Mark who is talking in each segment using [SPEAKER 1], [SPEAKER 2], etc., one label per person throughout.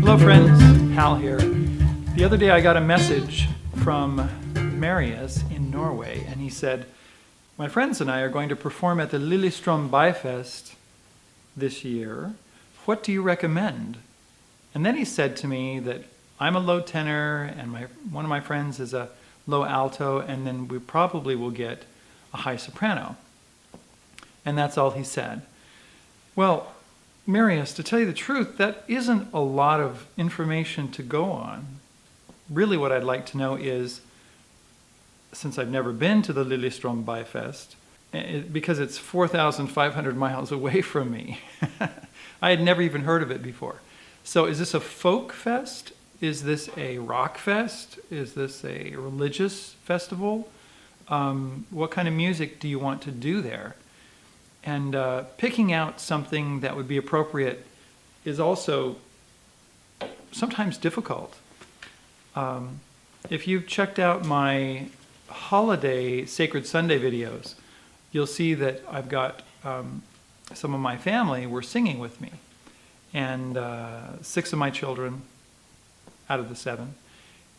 [SPEAKER 1] Hello friends, Hal here. The other day I got a message from Marius in Norway, and he said, my friends and I are going to perform at the Lillestrøm Byfest this year. What do you recommend? And then he said to me that I'm a low tenor and one of my friends is a low alto, and then we probably will get a high soprano. And that's all he said. Well, Marius, to tell you the truth, that isn't a lot of information to go on. Really what I'd like to know is, since I've never been to the Lillestrøm Byfest, because it's 4,500 miles away from me, I had never even heard of it before. So is this a folk fest? Is this a rock fest? Is this a religious festival? What kind of music do you want to do there? And picking out something that would be appropriate is also sometimes difficult. If you've checked out my holiday Sacred Sunday videos, you'll see that I've got some of my family were singing with me. And 6 of my children out of the 7,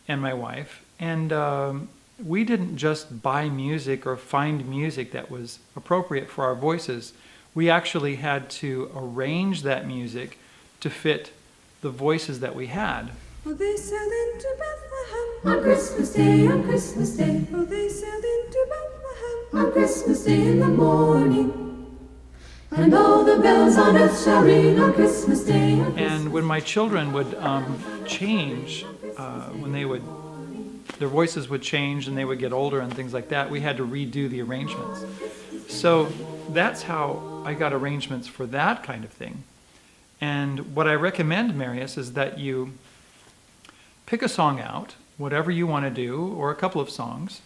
[SPEAKER 1] and my wife. And we didn't just buy music or find music that was appropriate for our voices. We actually had to arrange that music to fit the voices that we had.
[SPEAKER 2] Oh, they sailed into Bethlehem on Christmas Day, on Christmas Day. Oh, they sailed into Bethlehem on Christmas Day in the morning. And all the bells on earth shall ring on Christmas Day.
[SPEAKER 1] And when my children would change, when their voices would change and they would get older and things like that, we had to redo the arrangements. So that's how I got arrangements for that kind of thing. And what I recommend, Marius, is that you pick a song out, whatever you want to do, or a couple of songs,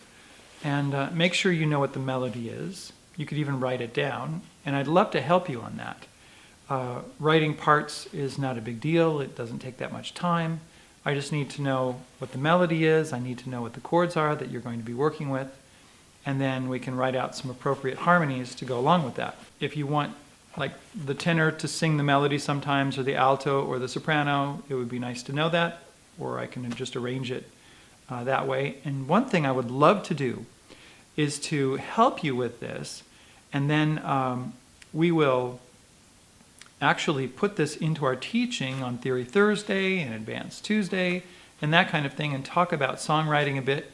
[SPEAKER 1] and make sure you know what the melody is. You could even write it down, and I'd love to help you on that. Writing parts is not a big deal. It doesn't take that much time. I just need to know what the melody is. I need to know what the chords are that you're going to be working with, and then we can write out some appropriate harmonies to go along with that. If you want like the tenor to sing the melody sometimes, or the alto or the soprano, it would be nice to know that, or I can just arrange it that way. And one thing I would love to do is to help you with this, and then we will actually put this into our teaching on Theory Thursday and Advanced Tuesday and that kind of thing, and talk about songwriting a bit.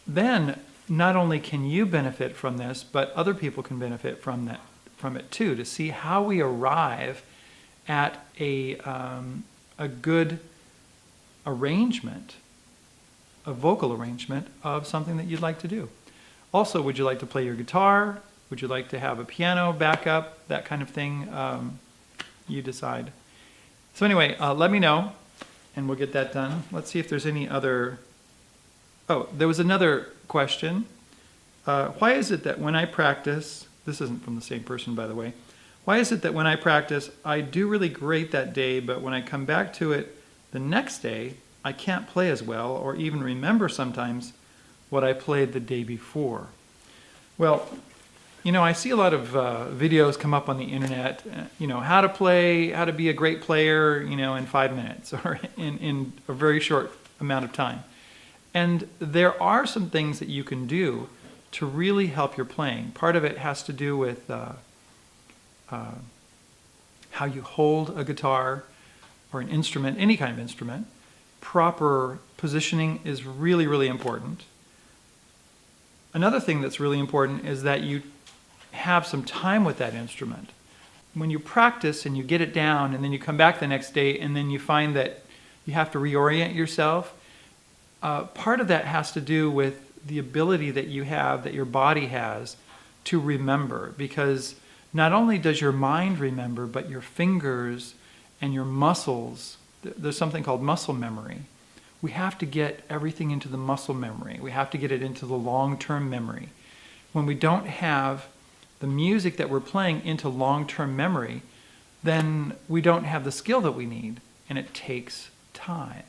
[SPEAKER 1] Then not only can you benefit from this, but other people can benefit from it too, to see how we arrive at a good arrangement, a vocal arrangement of something that you'd like to do. Also, would you like to play your guitar? Would you like to have a piano backup? That kind of thing, you decide. So anyway, let me know, and we'll get that done. Let's see if there's any other... Oh, there was another question. Why is it that when I practice... This isn't from the same person, by the way. Why is it that when I practice, I do really great that day, but when I come back to it the next day, I can't play as well, or even remember sometimes what I played the day before? Well, you know, I see a lot of videos come up on the internet, how to be a great player, in 5 minutes or in a very short amount of time. And there are some things that you can do to really help your playing. Part of it has to do with how you hold a guitar or an instrument, any kind of instrument. Proper positioning is really, really important. Another thing that's really important is that you have some time with that instrument. When you practice and you get it down, and then you come back the next day and then you find that you have to reorient yourself, part of that has to do with the ability that you have, that your body has, to remember. Because not only does your mind remember, but your fingers and your muscles, there's something called muscle memory. We have to get everything into the muscle memory. We have to get it into the long-term memory. When we don't have the music that we're playing into long-term memory, then we don't have the skill that we need, and it takes time.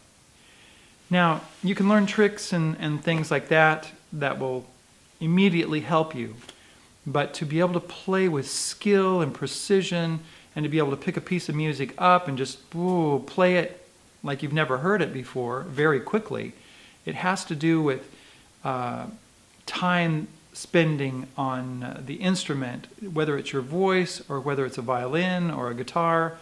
[SPEAKER 1] Now, you can learn tricks and things like that will immediately help you, but to be able to play with skill and precision and to be able to pick a piece of music up and just play it like you've never heard it before very quickly. It has to do with time spending on the instrument, whether it's your voice or whether it's a violin or a guitar.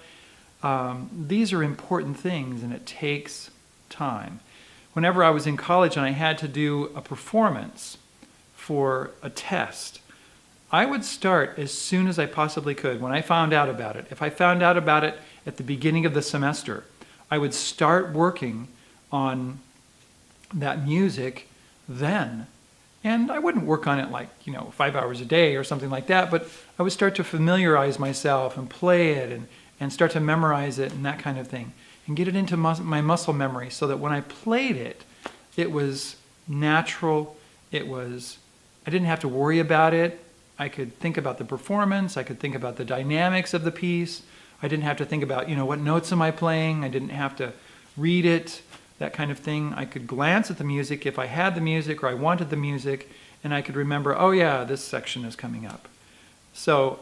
[SPEAKER 1] These are important things, and it takes time. Whenever I was in college and I had to do a performance for a test, I would start as soon as I possibly could when I found out about it. If I found out about it at the beginning of the semester, I would start working on that music then. And I wouldn't work on it like, 5 hours a day or something like that, but I would start to familiarize myself and play it and start to memorize it and that kind of thing, and get it into my muscle memory so that when I played it, it was natural. I didn't have to worry about it. I could think about the performance. I could think about the dynamics of the piece. I didn't have to think about, what notes am I playing? I didn't have to read it, that kind of thing. I could glance at the music if I had the music or I wanted the music, and I could remember, oh yeah, this section is coming up. So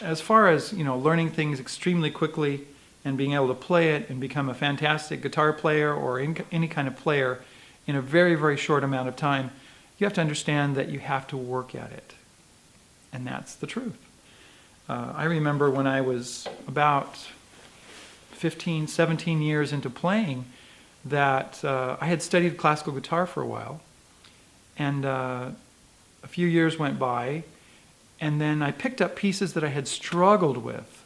[SPEAKER 1] as far as learning things extremely quickly and being able to play it and become a fantastic guitar player or any kind of player in a very, very short amount of time, you have to understand that you have to work at it. And that's the truth. I remember when I was about 15, 17 years into playing that I had studied classical guitar for a while, and a few years went by, and then I picked up pieces that I had struggled with.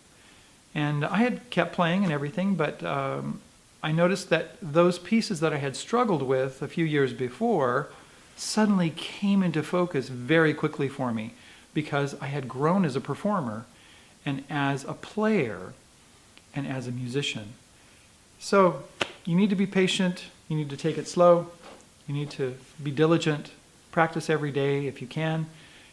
[SPEAKER 1] And I had kept playing and everything, but I noticed that those pieces that I had struggled with a few years before suddenly came into focus very quickly for me, because I had grown as a performer and as a player and as a musician. So you need to be patient, you need to take it slow, you need to be diligent, practice every day if you can,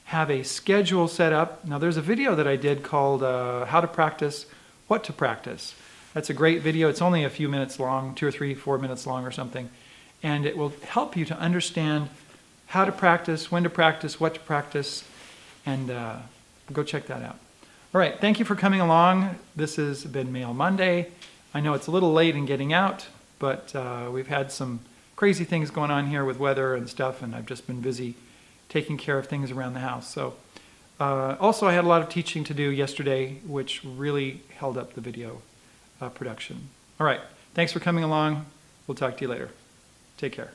[SPEAKER 1] have a schedule set up. Now there's a video that I did called How to Practice, What to Practice. That's a great video. It's only a few minutes long, 2 or 3, 4 minutes long or something. And it will help you to understand how to practice, when to practice, what to practice, and go check that out. All right, thank you for coming along. This has been Mail Monday. I know it's a little late in getting out, but we've had some crazy things going on here with weather and stuff, and I've just been busy taking care of things around the house. So also I had a lot of teaching to do yesterday, which really held up the video production. All right, thanks for coming along. We'll talk to you later. Take care.